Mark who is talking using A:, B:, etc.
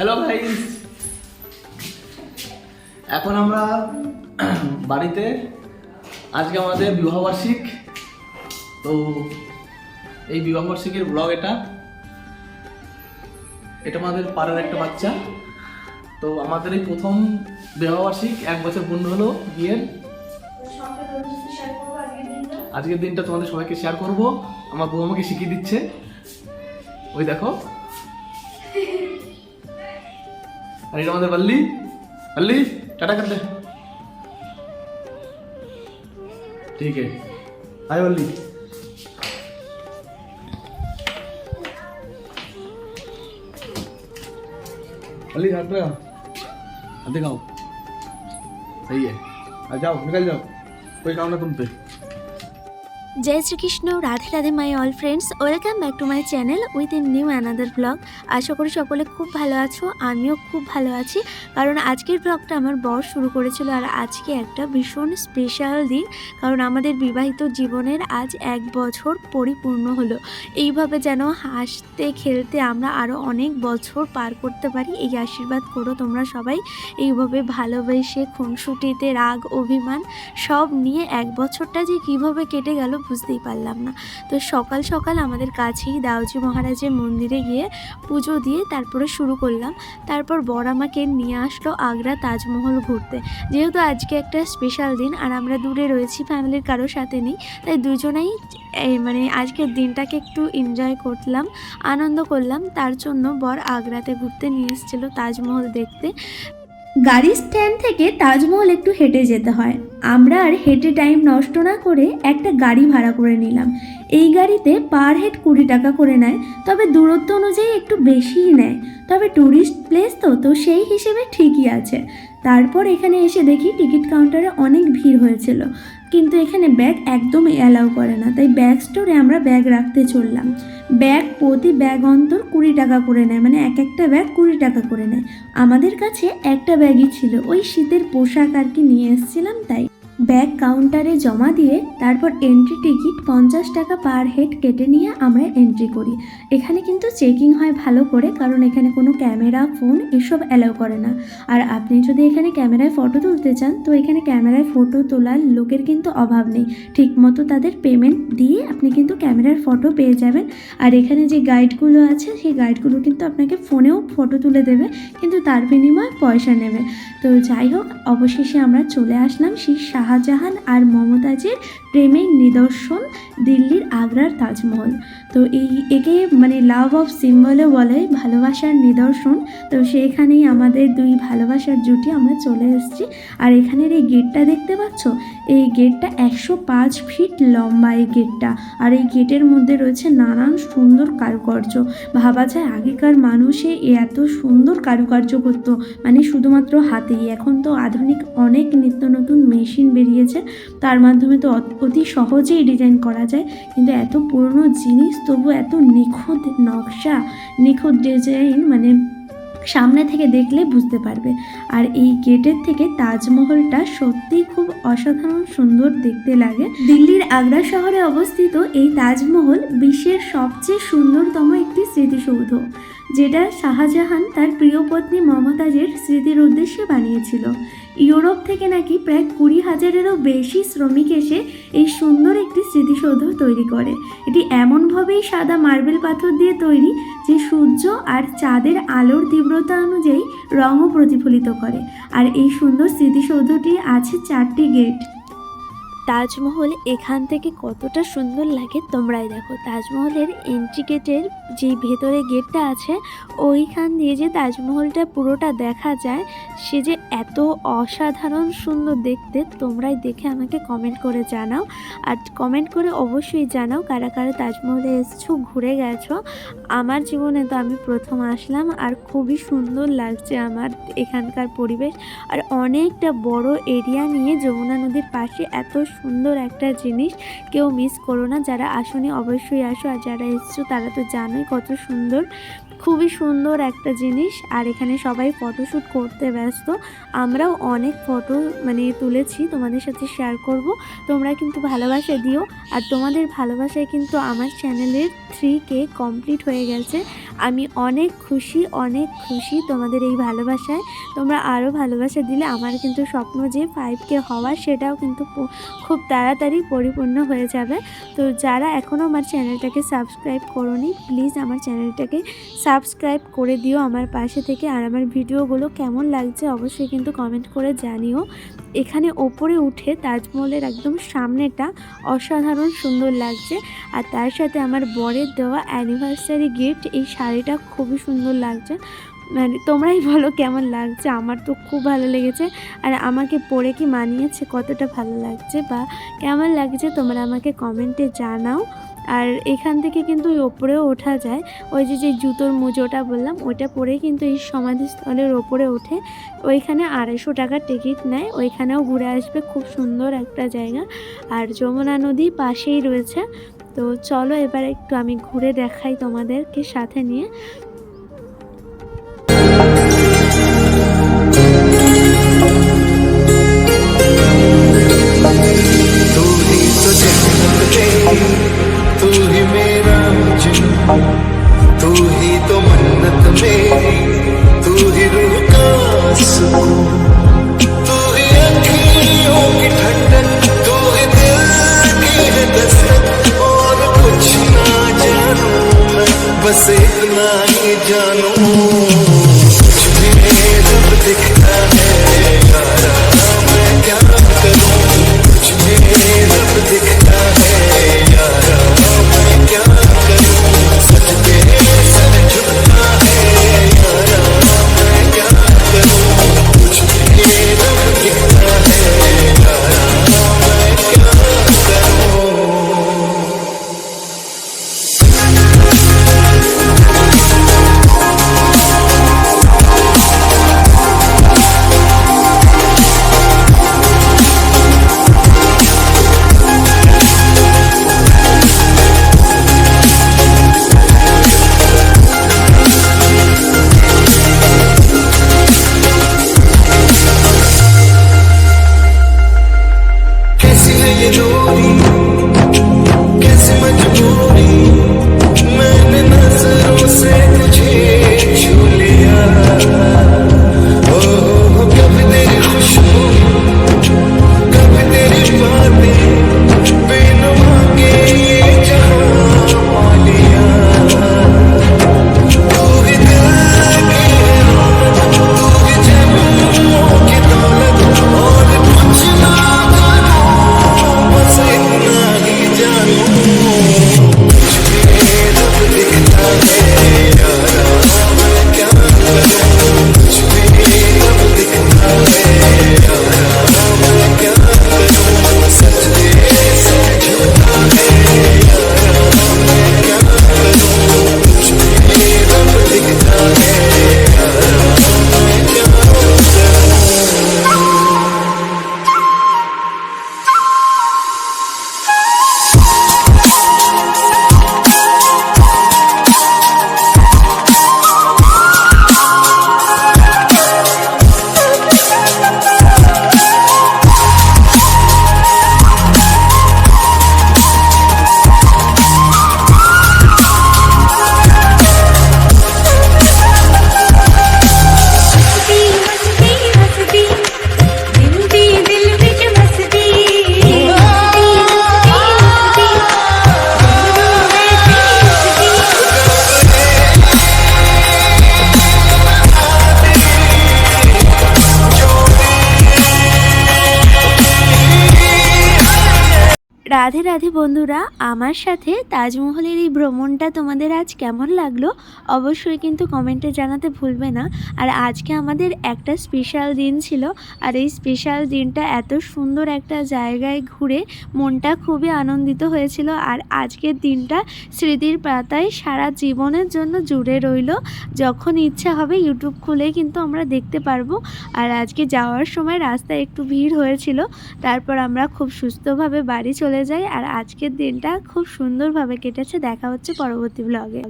A: Hello guys, এখন আমরা বাড়িতে। আজকে আমাদের বিবাহবার্ষিক। তো এই বিবাহবার্ষিকের ব্লগ এটা আমাদের পাড়ার একটা বাচ্চা। তো আমাদের এই প্রথম বিবাহবার্ষিক, 1 বছর পূর্ণ হলো বিয়ের। আজকের দিনটা তোমাদের সবাইকে শেয়ার করব। আমার বউ আমাকে শিখিয়ে দিচ্ছে, ওই দেখো। আর এটা আমাদের বল্লি। বল্লি টাটা कर दे। ठीक है, हाय बल्ली। बल्ली हाथ लगाओ, हाथ दिखाओ। सही है, आ जाओ, निकल जाओ, कोई काम ना तुम पे।
B: जय Shri Krishna, Radhe Radhe my all friends, welcome back to my channel with a new another blog. আশা করি সকলে খুব ভালো আছো, আমিও খুব ভালো আছি। কারণ আজকের ব্লগটা আমার বর শুরু করেছিল, আর আজকে একটা ভীষণ স্পেশাল দিন। কারণ আমাদের বিবাহিত জীবনের আজ 1 বছর পরিপূর্ণ হলো। এইভাবে যেন হাসতে খেলতে আমরা আরও অনেক বছর পার করতে পারি, এই আশীর্বাদ করো তোমরা সবাই। এইভাবে ভালোবেসে খুনসুটিতে রাগ অভিমান সব নিয়ে 1 বছরটা যে কীভাবে কেটে গেল বুঝতেই পারলাম না। তো সকাল সকাল আমাদের কাছেই দাউজি মহারাজের মন্দিরে গিয়ে পুজো দিয়ে তারপরে শুরু করলাম। তারপর বর আমাকে নিয়ে আসলো আগ্রা তাজমহল ঘুরতে। যেহেতু আজকে একটা স্পেশাল দিন আর আমরা দূরে রয়েছি, ফ্যামিলির কারোর সাথে নেই, তাই দুজনেই আজকের দিনটাকে একটু এনজয় করলাম, আনন্দ করলাম। তার জন্য বর আগ্রাতে ঘুরতে নিয়ে এসেছিলো তাজমহল দেখতে। গাড়ি স্ট্যান্ড থেকে তাজমহল একটু হেঁটে যেতে হয়। আমরা আর হেঁটে টাইম নষ্ট না করে একটা গাড়ি ভাড়া করে নিলাম। এই গাড়িতে পার হেড 20 টাকা করে নেয়, তবে দূরত্ব অনুযায়ী একটু বেশিই নেয়। তবে ট্যুরিস্ট প্লেস তো সেই হিসেবে ঠিকই আছে। তারপর এখানে এসে দেখি টিকিট কাউন্টারে অনেক ভিড় হয়েছিল, কিন্তু এখানে ব্যাগ একদমই অ্যালাউ করে না। তাই ব্যাগ স্টোরে আমরা ব্যাগ রাখতে চললাম। ব্যাগ প্রতি ব্যাগ অন্তর 20 টাকা করে নেয়, মানে একটা ব্যাগ 20 টাকা করে নেয়। আমাদের কাছে একটা ব্যাগই ছিল, ওই শীতের পোশাক আর কি নিয়ে এসেছিলাম, তাই ব্যাগ কাউন্টারে জমা দিয়ে তারপর এন্ট্রি টিকিট 50 টাকা পার হেড কেটে নিয়ে আমরা এন্ট্রি করি। এখানে কিন্তু চেকিং হয় ভালো করে, কারণ এখানে কোনো ক্যামেরা ফোন এসব অ্যালাউ করে না। আর আপনি যদি এখানে ক্যামেরায় ফটো তুলতে চান, তো এখানে ক্যামেরায় ফটো তোলার লোকের কিন্তু অভাব নেই। ঠিকমতো তাদের পেমেন্ট দিয়ে আপনি কিন্তু ক্যামেরার ফটো পেয়ে যাবেন। আর এখানে যে গাইডগুলো আছে, সেই গাইডগুলো কিন্তু আপনাকে ফোনেও ফটো তুলে দেবে, কিন্তু তার বিনিময়ে পয়সা নেবে। তো যাই হোক, অবশেষে আমরা চলে আসলাম সেই শাহজাহান আর মমতাজের প্রেমের নিদর্শন দিল্লির আগ্রার তাজমহল। তো একে লাভ অফ সিম্বলে বলে, ভালোবাসার নিদর্শন। তো সেখানেই আমাদের 2 ভালোবাসার জুটি আমরা চলে এসেছি। আর এখানের এই গেটটা দেখতে পাচ্ছ, এই গেটটা 105 ফিট লম্বা এই গেটটা। আর এই গেটের মধ্যে রয়েছে নানান সুন্দর কারুকার্য। ভাবা যায় আগেকার মানুষে এত সুন্দর কারুকার্য করতো, শুধুমাত্র হাতেই। এখন তো আধুনিক অনেক নিত্য নতুন মেশিন বেরিয়েছে, তার মাধ্যমে তো অতি সহজেই ডিজাইন করা যায়। কিন্তু এত পুরনো জিনিস তবু এত নিখুঁত নকশা, নিখুঁত ডিজাইন, সামনে থেকে দেখলে বুঝতে পারবে। আর এই গেটের থেকে তাজমহলটা সত্যিই খুব অসাধারণ সুন্দর দেখতে লাগে। দিল্লির আগ্রা শহরে অবস্থিত এই তাজমহল বিশ্বের সবচেয়ে সুন্দরতম একটি স্মৃতিসৌধ, যেটা শাহজাহান তার প্রিয় পত্নী মমতাজের স্মৃতির উদ্দেশ্যে বানিয়েছিল। ইউরোপ থেকে নাকি প্রায় 20,000-এরও বেশি শ্রমিক এসে এই সুন্দর একটি স্মৃতিসৌধ তৈরি করে। এটি এমনভাবেই সাদা মার্বেল পাথর দিয়ে তৈরি যে সূর্য আর চাঁদের আলোর তীব্রতা অনুযায়ী রঙও প্রতিফলিত করে। আর এই সুন্দর স্মৃতিসৌধটি আছে 4টি গেট। তাজমহল এখান থেকে কতটা সুন্দর লাগে তোমরাই দেখো। তাজমহলের এন্ট্রি গেটের যে ভেতরে গেটটা আছে, ওইখান দিয়ে যে তাজমহলটা পুরোটা দেখা যায়, সে যে এত অসাধারণ সুন্দর দেখতে। তোমরাই দেখে আমাকে কমেন্ট করে জানাও। আর কমেন্ট করে অবশ্যই জানাও কারা কারা তাজমহলে এসছো, ঘুরে গেছো। আমার জীবনে তো আমি প্রথম আসলাম, আর খুবই সুন্দর লাগছে আমার এখানকার পরিবেশ। আর অনেকটা বড় এরিয়া নিয়ে যমুনা নদীর পাশে এত সুন্দর একটা জিনিস, কেউ মিস করো না। যারা আসোনি অবশ্যই আসো, আর যারা এসছো তারা তো জানোই কত সুন্দর। খুবই সুন্দর একটা জিনিস। আর এখানে সবাই ফটোশ্যুট করতে ব্যস্ত, আমরাও অনেক ফটো তুলেছি, তোমাদের সাথে শেয়ার করব। তোমরা কিন্তু ভালোবাসা দিও, আর তোমাদের ভালোবাসায় কিন্তু আমার চ্যানেলের 3K কমপ্লিট হয়ে গেছে। আমি অনেক খুশি তোমাদের এই ভালোবাসায়। তোমরা আরও ভালোবাসা দিলে আমার কিন্তু স্বপ্ন যে 5K হওয়ার, সেটাও কিন্তু খুব তাড়াতাড়ি পরিপূর্ণ হয়ে যাবে। তো যারা এখনও আমার চ্যানেলটাকে সাবস্ক্রাইব করোনি, প্লিজ আমার চ্যানেলটাকে সাবস্ক্রাইব করে দিও আমার পাশে থেকে। আর আমার ভিডিওগুলো কেমন লাগছে অবশ্যই কিন্তু কমেন্ট করে জানিও। এখানে ওপরে উঠে তাজমহলের একদম সামনেটা অসাধারণ সুন্দর লাগছে। আর তার সাথে আমার বরের দেওয়া অ্যানিভার্সারি গিফট, এই শাড়িটা খুবই সুন্দর লাগছে। তোমরাই বলো কেমন লাগছে, আমার তো খুব ভালো লেগেছে। আর আমাকে পরে কি মানিয়েছে, কতটা ভালো লাগছে বা কেমন লাগছে তোমরা আমাকে কমেন্টে জানাও। আর এখান থেকে কিন্তু ওই ওপরেও ওঠা যায়, ওই যে জুতোর মুজোটা বললাম ওইটা পরে কিন্তু এই সমাধিস্থলের ওপরে ওঠে। ওইখানে 250 টাকার টিকিট নেয়, ওইখানেও ঘুরে আসবে, খুব সুন্দর একটা জায়গা। আর যমুনা নদী পাশেই রয়েছে। তো চলো এবার একটু আমি ঘুরে দেখাই তোমাদেরকে সাথে নিয়ে।
C: तू ही तो मन्नत मेरी, तू ही रूह का सुकून, तू ही अखियों की ठंडक, तू ही दिल की है दस्तक। और कुछ ना जानू मैं, बस इतना ही जानू, कुछ भी रब दिखता है यारा, मैं क्या करूं। कुछ भी रब दिखता है यारा, मैं क्या करूं। सजदे सर झुकता है यारा, मैं क्या करूं। कुछ भी रब दिखता है यारा, मैं क्या करूं। कैसी है ये दूरी, कैसी मजबूरी, मैंने नजरों से तुझे छू लिया। ओ कभी तेरी खुशबू, कभी तेरी बातें, बिन मांगे ये जहां पा लिया। तू ही दिल की रौनक, तू ही जन्मों की दौलत, और कुछ ना जानू, बस इतना ही जानू। कुछ भी रब दिखता है यारा, मैं क्या करूं। कुछ भी रब दिखता है यारा, मैं क्या करूं। सजदे से झुकता है यारा, मैं क्या करूं। कुछ भी रब दिखता है यारा, मैं क्या करूं।
B: রাধে রাধে বন্ধুরা, আমার সাথে তাজমহলের এই ভ্রমণটা তোমাদের আজ কেমন লাগলো অবশ্যই কিন্তু কমেন্টে জানাতে ভুলবে না। আর আজকে আমাদের একটা স্পেশাল দিন ছিল, আর এই স্পেশাল দিনটা এত সুন্দর একটা জায়গায় ঘুরে মনটা খুবই আনন্দিত হয়েছিল। আর আজকের দিনটা স্মৃতির পাতায় সারা জীবনের জন্য জুড়ে রইল। যখন ইচ্ছা হবে ইউটিউব খুলে কিন্তু আমরা দেখতে পারবো। আর আজকে যাওয়ার সময় রাস্তায় একটু ভিড় হয়েছিল, তারপর আমরা খুব সুস্থভাবে বাড়ি চলে যাই। আর আজকের দিনটা খুব সুন্দরভাবে কেটেছে। দেখা হচ্ছে পরবর্তী ব্লগে।